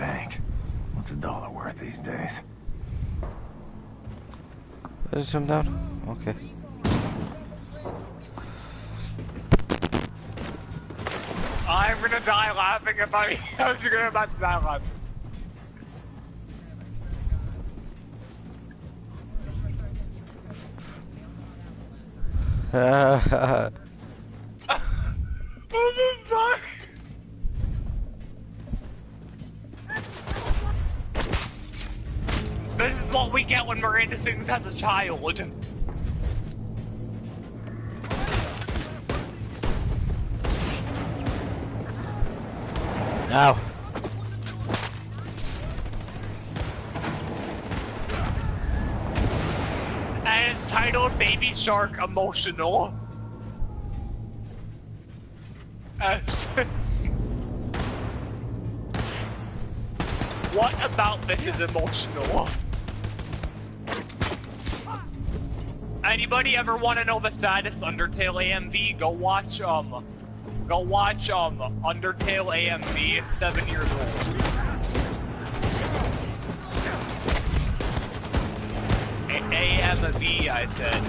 bank. What's a dollar worth these days? Does it come down? Okay. I'm gonna die laughing if I'm gonna about to die laughing. What the fuck? This is what we get when Miranda sings as a child. Ow. And it's titled Baby Shark Emotional. What about this is emotional? Anybody ever want to know the saddest Undertale AMV? Go watch Undertale AMV, 7 years old. AMV, I said.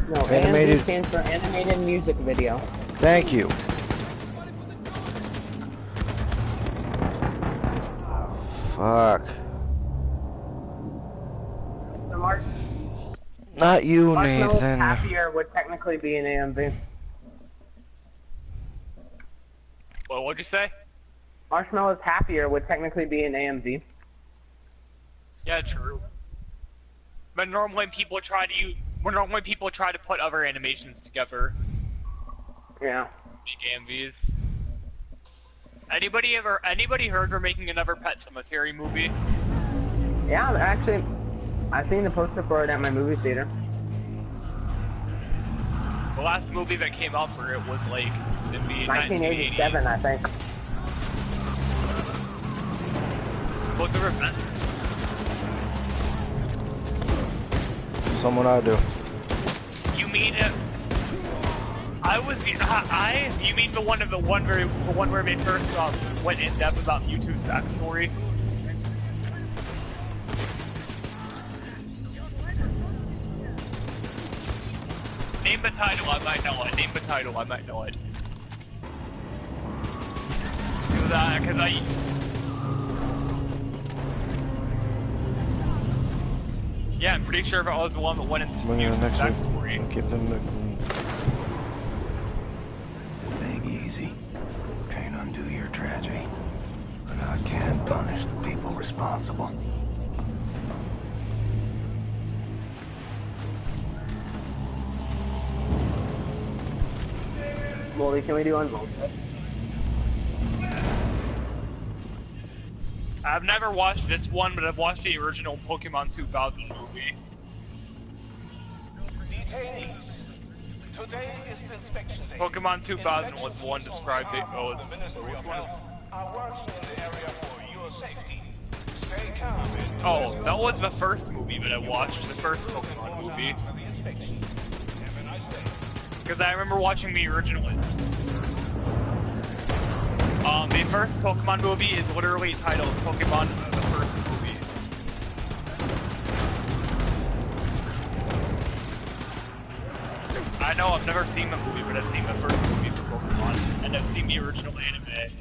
No, Animated. AMV stands for animated music video. Thank you. Fuck. So Mark, Not you, Marshmallow's Nathan. Happier would technically be an AMV. Well, what'd you say? Marshmallow's Happier would technically be an AMV. Yeah, true. But normally people try to put other animations together. Yeah. Make AMVs. Anybody heard we're making another Pet Sematary movie? Yeah, actually, I've seen the poster for it at my movie theater. The last movie that came out for it was like in the 1987, 1980s. I think. What's the reference? Someone I do. You mean it? You mean the one where they first went in depth about Mewtwo's backstory? Name the title, I might know it. Name the title, I might know it. Cause I... Yeah, I'm pretty sure if I was the one that went into Mewtwo's backstory. Keep them moving. Take easy. Can't undo your tragedy. But I can punish the people responsible. Molly, can we do unvoted? I've never watched this one, but I've watched the original Pokemon 2000 movie. Detainees. Today is inspection day. Pokemon 2000 was the one described it. Oh, it's Ministry of which one is? Health are working in the area for your safety. Stay calm and do Oh, as that you was the first movie that I watched. The first Pokemon movie. for the inspection. Have a nice day. Because I remember watching the original. The first Pokemon movie is literally titled Pokemon the First Movie. I know I've never seen the movie, but I've seen the first movie for Pokemon, and I've seen the original anime.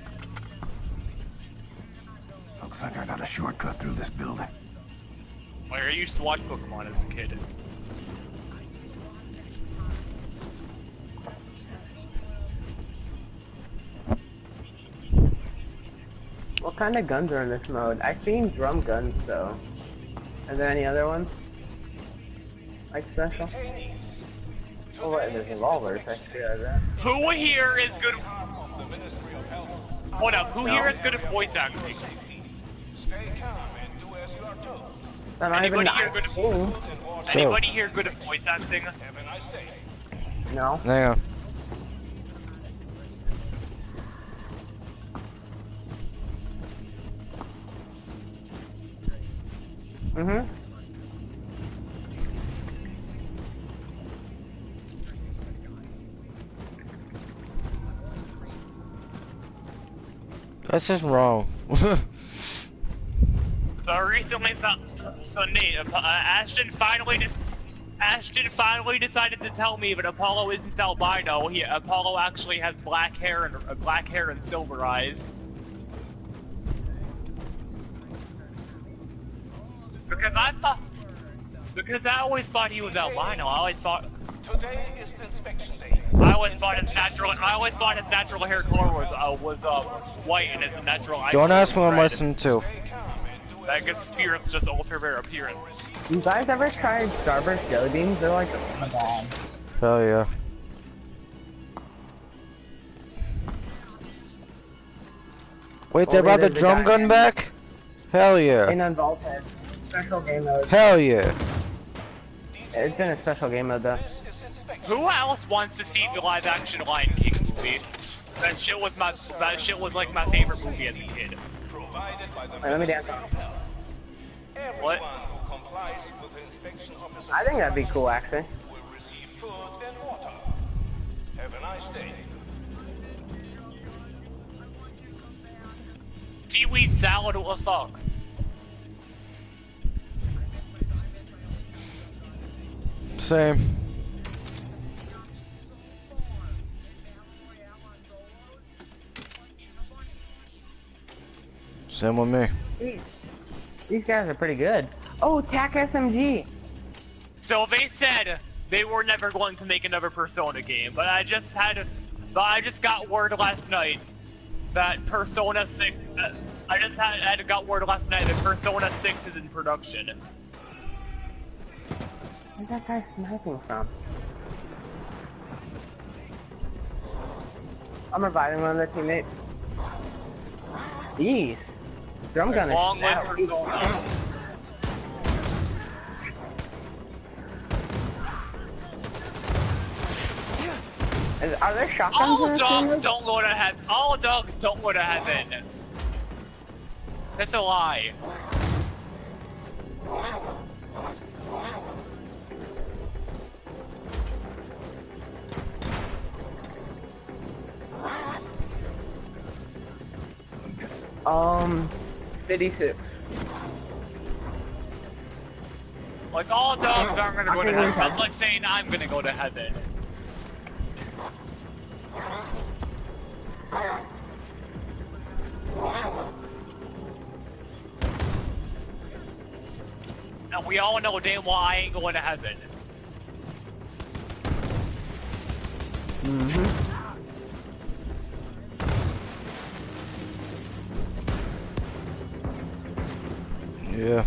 Looks like I got a shortcut through this building. Like, I used to watch Pokemon as a kid. What kind of guns are in this mode? I've seen drum guns, though. Are there any other ones? Like special? Oh, wait, there's revolvers. I see that. Who here is good? Hold up, who No. here is good at voice acting? Stay calm and do as you are told. I'm not even Anybody here good at Anybody here good at voice acting? Have a nice day. No. Hang on. Mm-hmm. That's just wrong. So recently, so Nate, Ashton finally decided to tell me that Apollo isn't albino. Apollo actually has black hair and silver eyes. Because I always thought he was albino. Today is the inspection day. I always thought his natural hair color was white and his natural eye Don't color ask was what I'm red. listening to. I guess spirits just alter their appearance. You guys ever tried Starburst jelly beans? They're like a bomb. Hell yeah. Wait, they brought the there's a drum guy gun in- back? Hell yeah. In Unvaulted. Special game mode. Hell yeah. It's in a special game mode though. Who else wants to see the live-action Lion King movie? That shit was like my favorite movie as a kid. Provided by the Wait, let me dance off. What? Everyone who complies with the inspection officer's I think that'd be cool actually. will receive food and water. Have a nice day. Seaweed salad, what the fuck? Same. Same with me. These guys are pretty good. Oh, TAC SMG. So they said they were never going to make another Persona game, but I just got word last night that Persona 6. I got word last night that Persona 6 is in production. Where's that guy sniping from? I'm reviving one of their teammates. Jeez. Drum gun is Long live stout. Persona. Are there shotguns All in this dogs game? don't go to heaven. All dogs don't go to heaven. That's a lie. Um, 56. Like, all dogs aren't gonna go to heaven. That's like saying I'm gonna go to heaven. And we all know damn well I ain't going to heaven. Yeah.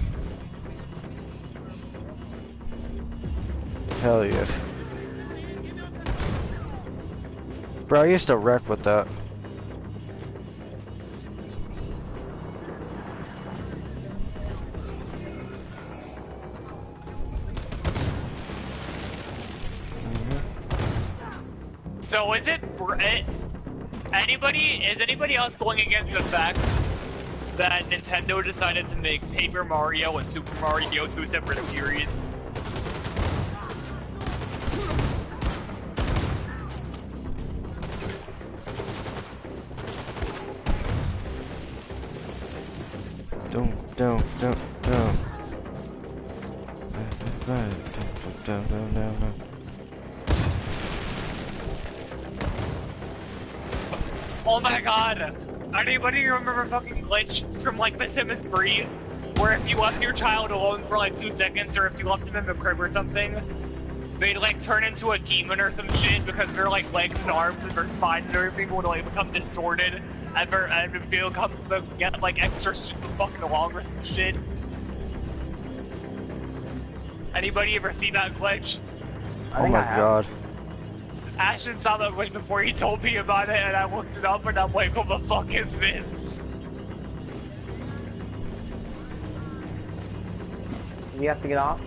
Hell yeah. Bro, I used to wreck with that. So is anybody else going against the fact that Nintendo decided to make Paper Mario and Super Mario 2 separate series? Down. Oh my god! Anybody remember fucking glitch from like The Sims 3? Where if you left your child alone for like 2 seconds, or if you left him in the crib or something, they'd like turn into a demon or some shit because their like legs and arms and their spine and everything would like become distorted and feel get like extra fucking long or some shit. Anybody ever see that glitch? Oh my god. Ashton saw that glitch before he told me about it, and I looked it up and I'm like, what the fuck is this? You have to get off?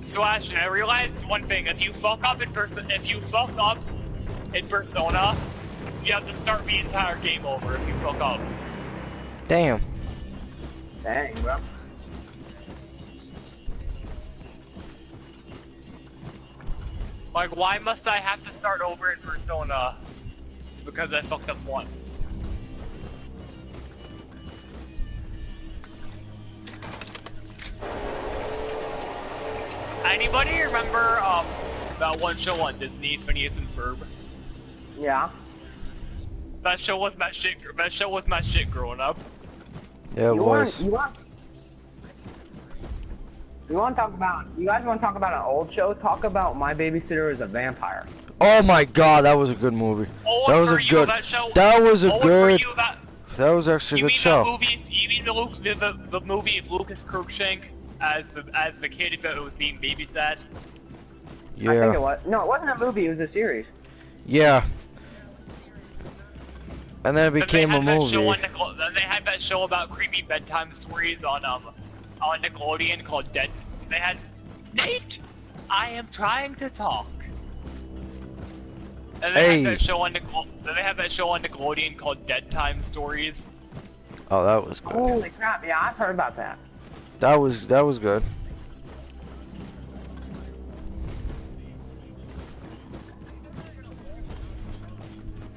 So Ashton, I realized one thing: if you fuck up in Persona, you have to start the entire game over if you fuck up. Damn. Dang, bro. Like, why must I have to start over in Persona? Because I fucked up once. Anybody remember, that one show on Disney, Phineas and Ferb? Yeah. That show was my shit. That show was my shit growing up. Yeah, it was. You want to talk about? You guys want to talk about an old show? Talk about My Babysitter is a Vampire. Oh my god, that was a good movie. That was a good. That was a good. That was actually a good show. You mean the movie of Lucas Cruikshank as the kid that was being babysat? Yeah. I think it was. No, it wasn't a movie. It was a series. Yeah. And then it became a movie. Then they had that show about creepy bedtime stories on Nickelodeon called Dead. They had Nate. I am trying to talk. And they had that show on Nickelodeon called Dead Time Stories. Oh, that was good. Holy crap! Yeah, I've heard about that. That was good.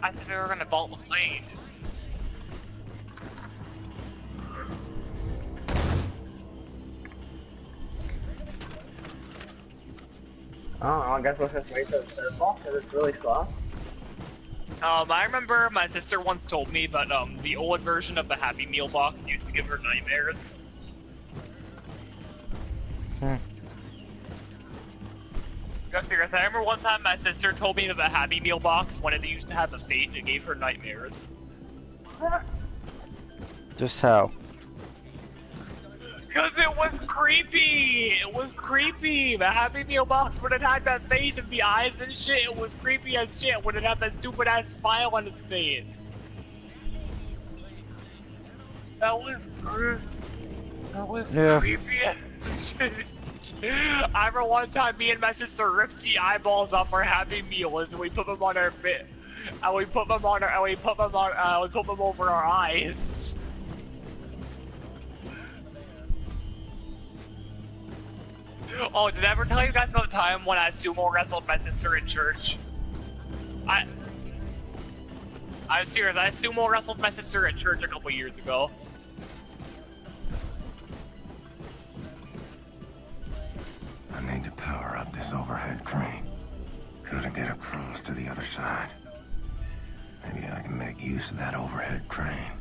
I said we were gonna vault the planes. Oh, I guess we'll just wait till it's circle because it's really slow. I remember my sister once told me that the old version of the Happy Meal box used to give her nightmares. Go serious. I remember one time my sister told me that the Happy Meal box, when it used to have a face, it gave her nightmares. Just how? Cause it was creepy! It was creepy! The Happy Meal box, when it had that face and the eyes and shit, it was creepy as shit when it had that stupid ass smile on its face. That was creepy as shit. I remember one time me and my sister ripped the eyeballs off our Happy Meals and we put them on our bit. And we put them on our, we put them over our eyes. Oh, did I ever tell you guys about the time when I sumo wrestled my sister in church? I'm serious, I sumo wrestled my sister in church a couple years ago. I need to power up this overhead crane. Gotta get across to the other side. Maybe I can make use of that overhead crane.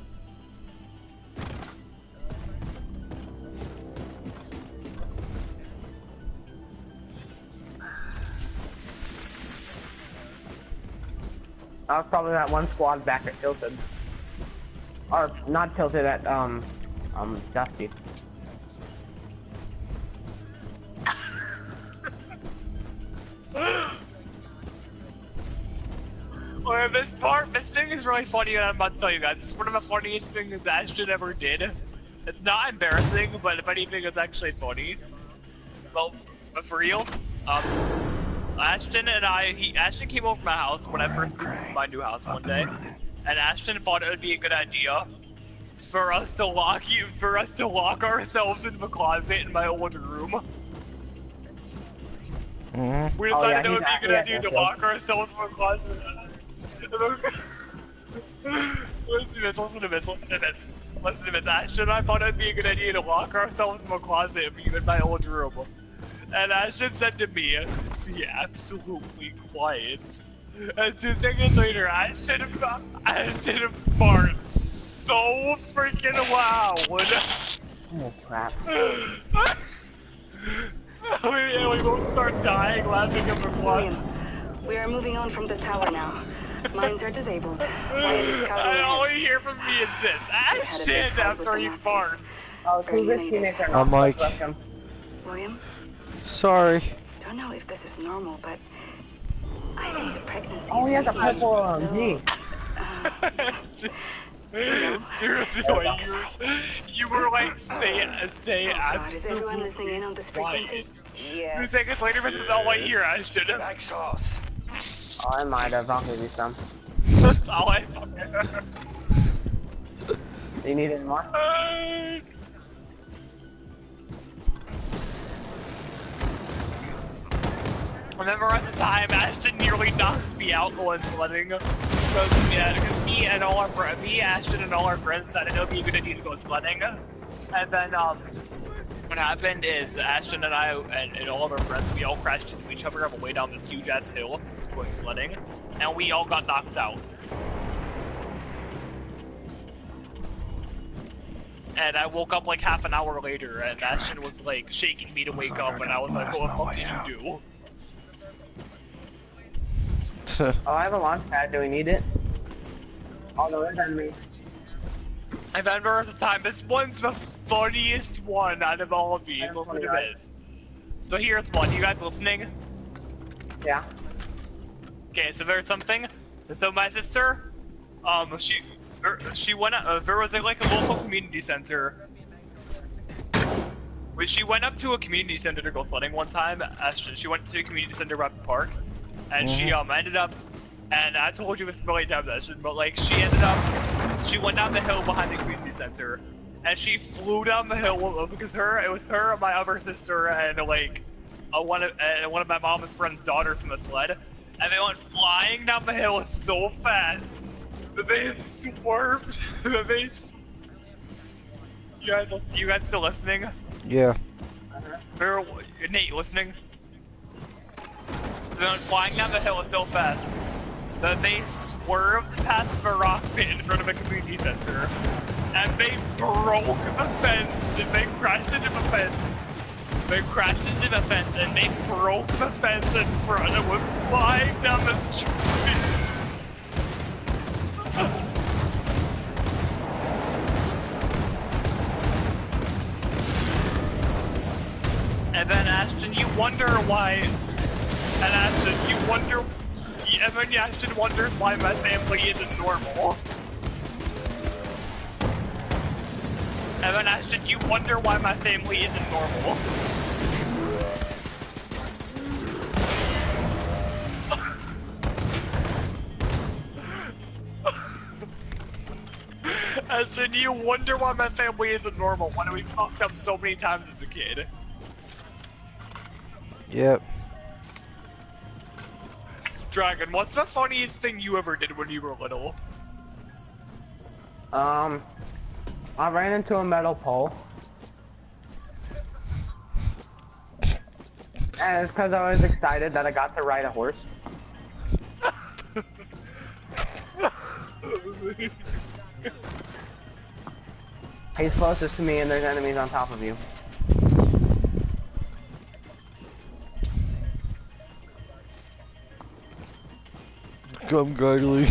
That was probably that one squad back at Tilted. Or, not Tilted, at, Dusty. Or this thing is really funny, and I'm about to tell you guys. It's one of the funniest things Ashton ever did. It's not embarrassing, but if anything, it's actually funny. Well, but for real, Ashton came over to my house when I first moved to my new house one day, and Ashton thought it would be a good idea for us to lock ourselves in the closet in my old room. We decided it would be a good idea to lock ourselves in the closet. Listen to this. Ashton and I thought it would be a good idea to lock ourselves in the closet and be in my old room. And Ashton said to me, be absolutely quiet. And 2 seconds later, Ashton farts so freaking loud. Oh crap. we both start dying laughing at the once. We are moving on from the tower now. Mines are disabled. And all you hear from me is this. Ashton, after he farts. Oh, who's this teammate? I'm Mike. William? Sorry. Don't know if this is normal, but I think the pregnancy. Oh, he has a purple G. Seriously, you were like, say absolutely is everyone listening in on this frequency? Yeah. 2 seconds later, this is all I hear, Ashton. Like sauce. Oh, I might have. I'll give you some. That's all I Do you need any more? remember at the time, Ashton nearly knocked me out going sledding. Because me, Ashton, and all our friends decided it would be a good idea to go sledding. And then, what happened is Ashton and I and all of our friends, we all crashed into each other on the way down this huge-ass hill going sledding. And we all got knocked out. And I woke up like half an hour later, and Ashton was like shaking me to wake up, and I was like, what the fuck did you do? Oh, I have a launch pad. Do we need it? Oh no, there's enemy. I remember at the time, this one's the funniest one out of all of these. Listen to this. So here's one. You guys listening? Yeah. Okay, so there's something. So my sister, she went up, there was like a local community center. She went up to a community center to go sledding one time. She went to a community center at the park. And she ended up, and I told you this a million times, Ashton, but like she went down the hill behind the community center, and she flew down the hill because it was her, my other sister, and like one of my mom's friend's daughters in the sled, and they went flying down the hill so fast that they swerved. You guys still listening? Yeah. Nate, listening? They went flying down the hill so fast that they swerved past the rock pit in front of a community center, and they broke the fence, and they crashed into the fence. They crashed into the fence, and they broke the fence in front and went flying down the street. And then Ashton, you wonder why. And Ashton, you wonder. And then Ashton wonders why my family isn't normal. And then Ashton, you wonder why my family isn't normal. Ashton, you wonder why my family isn't normal when we fucked up so many times as a kid. Yep. Dragon, what's the funniest thing you ever did when you were little? I ran into a metal pole. And it's because I was excited that I got to ride a horse. He's closest to me and there's enemies on top of you. Come, Gardley.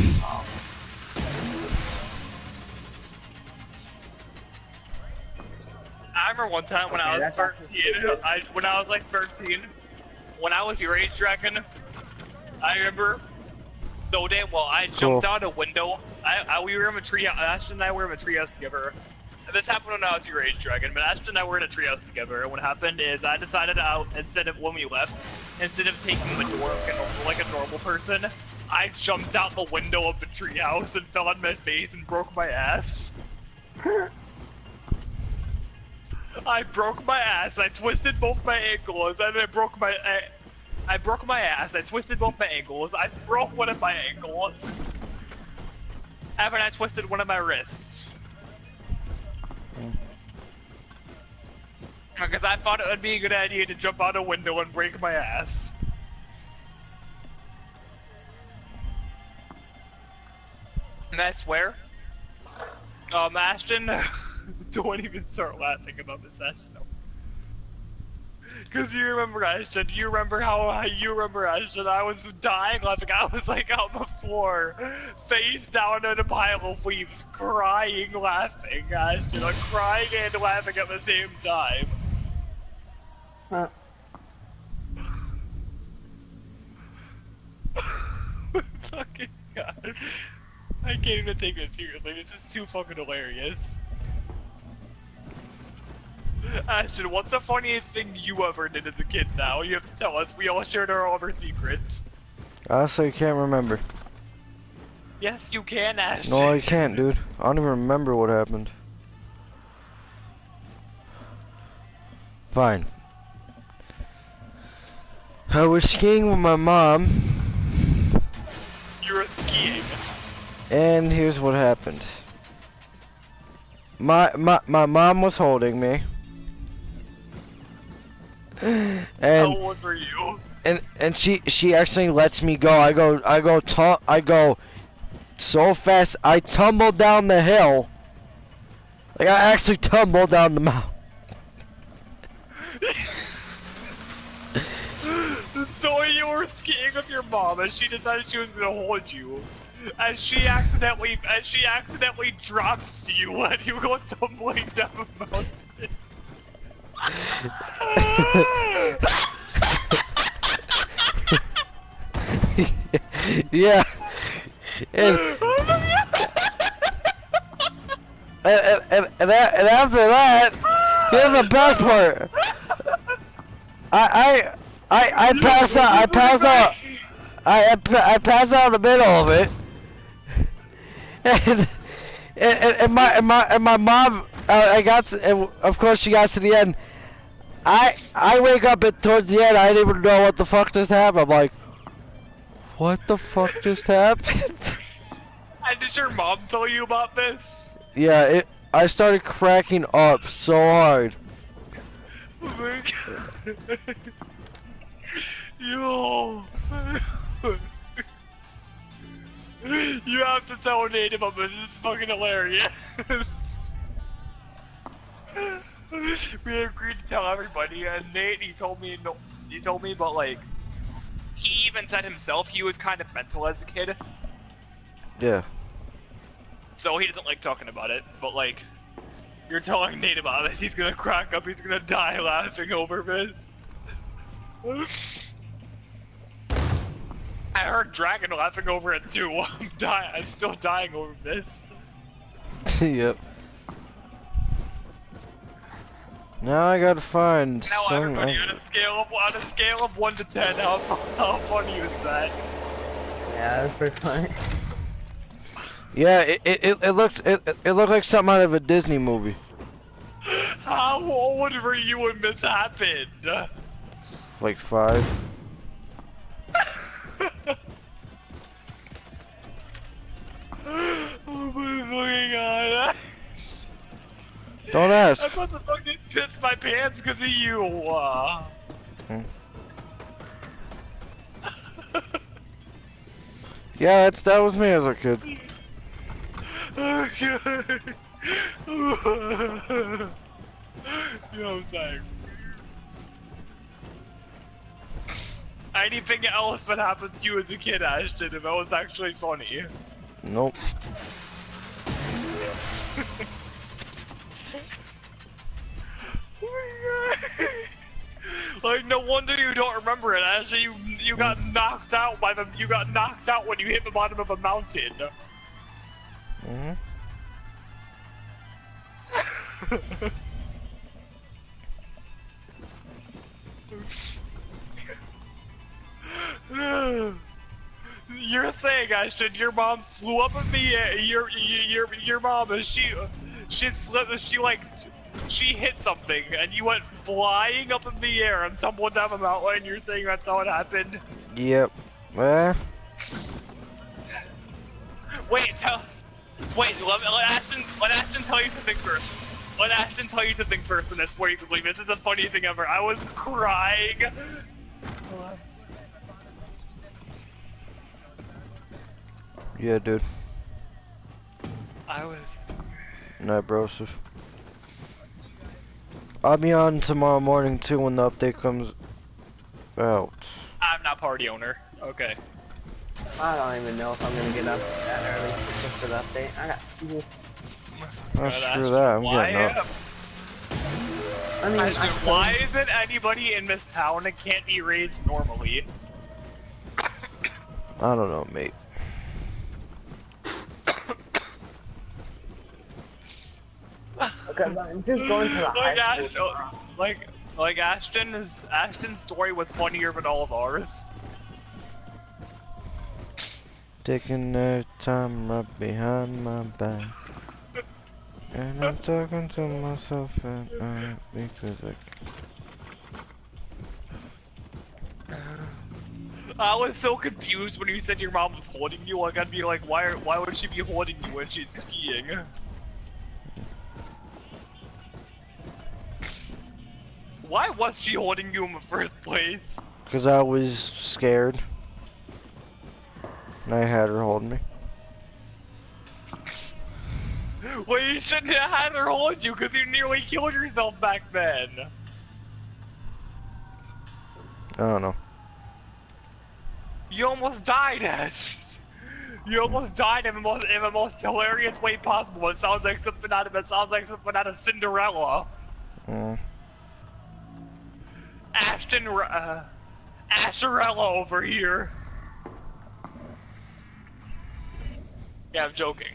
I remember one time when I was 13, when I was like 13, when I was your age, Dragon, I remember so damn well, I jumped out a window, we were in a tree, Ashton and I were in a treehouse together. And this happened when I was your age, Dragon, but Ashton and I were in a treehouse together, and what happened is I decided when we left, instead of taking the door like a normal person, I jumped out the window of the treehouse and fell on my face and broke my ass. I broke my ass, I twisted both my ankles, and I broke my ass, I twisted both my ankles, I broke one of my ankles, and then I twisted one of my wrists. Because I thought it would be a good idea to jump out a window and break my ass. And I swear, Ashton, don't even start laughing about this, Ashton. Because you remember, Ashton, Ashton, I was dying laughing. I was like on the floor, face down in a pile of leaves, crying, laughing, Ashton. Like crying and laughing at the same time. Fucking God. I can't even take this seriously. This is too fucking hilarious. Ashton, what's the funniest thing you ever did as a kid now? You have to tell us. We all shared all of our secrets. Honestly, I can't remember. Yes, you can, Ashton. No, I can't, dude. I don't even remember what happened. Fine. I was skiing with my mom. You were skiing. And here's what happened. My mom was holding me. And how old were you? And she actually lets me go. I go so fast I tumbled down the hill. Like I actually tumbled down the mountain. So you were skiing with your mom, and she decided she was gonna hold you, and she accidentally drops you when you go tumbling down the mountain. Yeah. And after that, here's the best part. I pass out. I pass out. I pass out in the middle of it, and my mom. And of course she got to the end. I wake up towards the end. I didn't even know what the fuck just happened. I'm like, what the fuck just happened? And did your mom tell you about this? Yeah, I started cracking up so hard. Oh my god. Yo. You have to tell Nate about this. It's fucking hilarious. We agreed to tell everybody, and Nate, he told me about, like, he even said himself he was kind of mental as a kid. Yeah. So he doesn't like talking about it, but like, you're telling Nate about this, he's gonna crack up, he's gonna die laughing over this. I heard Dragon laughing over it too. I'm still dying over this. Yep. Now I gotta find now some. Everybody, on a scale of 1 to 10, how funny is that? Yeah, that's pretty funny. Yeah, it looked like something out of a Disney movie. How old were you when this happened? Like 5. Oh my fucking god. Don't ask. I'm about to fucking piss my pants because of you. Yeah, that was me as a kid. Oh god. Yo, I'm sorry. Anything else that happened to you as a kid, Ashton, if that was actually funny? Nope. Oh my god. Like, no wonder you don't remember it. Actually, you got knocked out when you hit the bottom of a mountain. Mhm. You're saying, Ashton, your mom flew up in the air. Your mom, she hit something, and you went flying up in the air and tumbled down the mountain. You're saying that's how it happened? Yep. Wait, let Ashton tell you something first. Let Ashton tell you something first, and that's where you can believe this is the funniest thing ever. I was crying. Yeah, dude. I was. Night, broseph. I'll be on tomorrow morning too when the update comes out. I'm not party owner. Okay. I don't even know if I'm gonna get up that early just for the update. I got school. Oh, screw that, I'm getting up. I mean, Ashton, why isn't anybody in this town that can't be raised normally? I don't know, mate. Because I'm just going to the high school. Like Ashton's story was funnier than all of ours. Taking their time right behind my back. And I'm talking to myself at night because I was so confused when you said your mom was holding you. Like, I'd be like, why would she be holding you when she's skiing? Why was she holding you in the first place? Because I was scared. And I had her holding me. Well, you shouldn't have had her hold you because you nearly killed yourself back then. I don't know. You almost died, Ash. You almost died in the most hilarious way possible. It sounds like something out of Cinderella. Mm. Asherella over here. Yeah, I'm joking.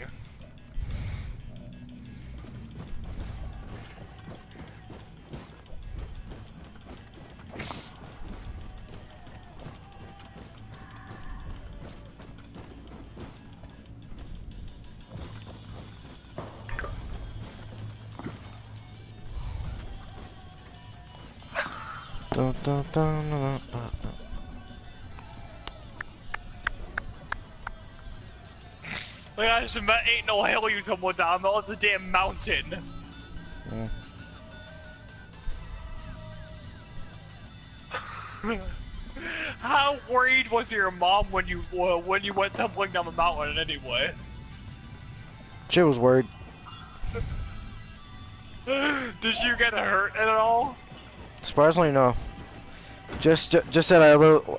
Dun, dun, dun, dun, dun, dun. Like, I just ain't no hill you tumble down, that was a damn mountain. Mm. How worried was your mom when you went tumbling down the mountain anyway? She was worried. Did you get hurt at all? Surprisingly, no. Just that I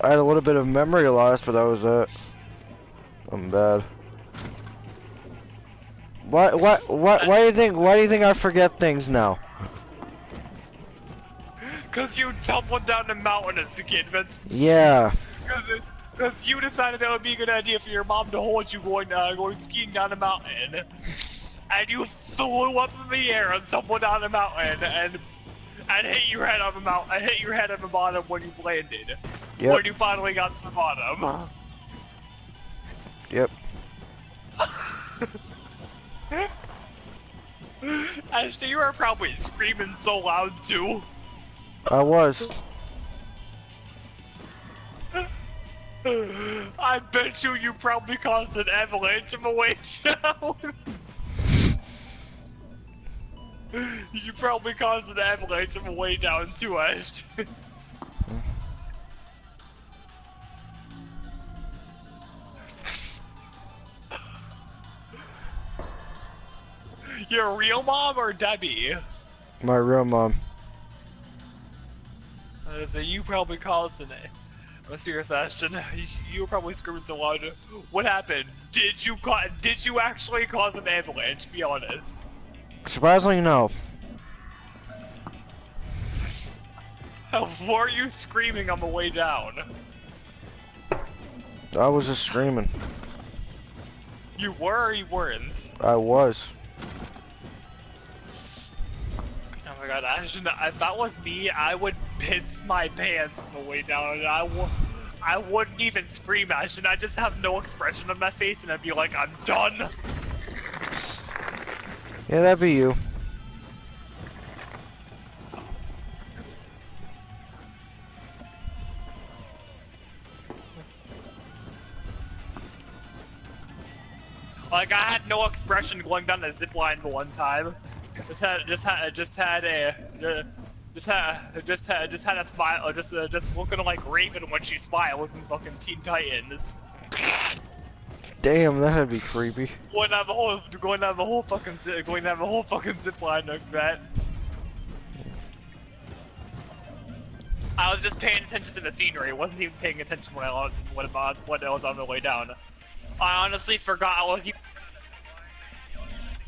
had a little bit of memory loss, but that was it. I'm bad. Why do you think I forget things now? Cause you tumbled down the mountain as a kid, but Yeah. Cause you decided that would be a good idea for your mom to hold you going skiing down the mountain, and you flew up in the air and tumbled down the mountain and hit your head on the mountain. And hit your head on the bottom when you landed. Yep. When you finally got to the bottom. Yep. Ashley, you were probably screaming so loud too. I was. I bet you probably caused an avalanche on the way down. You probably caused an avalanche on the way down too, Ash. Your real mom or Debbie? My real mom. So you probably caused an. I'm serious, Ashton. You were probably screaming so loud. What happened? Did you actually cause an avalanche? Be honest. Surprisingly, no. Were you screaming on the way down? I was just screaming. You were or you weren't? I was. Oh my god, Ashton, if that was me, I would piss my pants on the way down. I wouldn't even scream, Ashton. I'd just have no expression on my face and I'd be like, I'm done. Yeah, that'd be you. Like, I had no expression going down the zip line the one time. Just had a smile, just looking like Raven when she smiles in fucking Teen Titans. Damn, that'd be creepy. Going down the whole fucking zip line like that. I was just paying attention to the scenery. I wasn't even paying attention when I was on the way down. I honestly forgot I was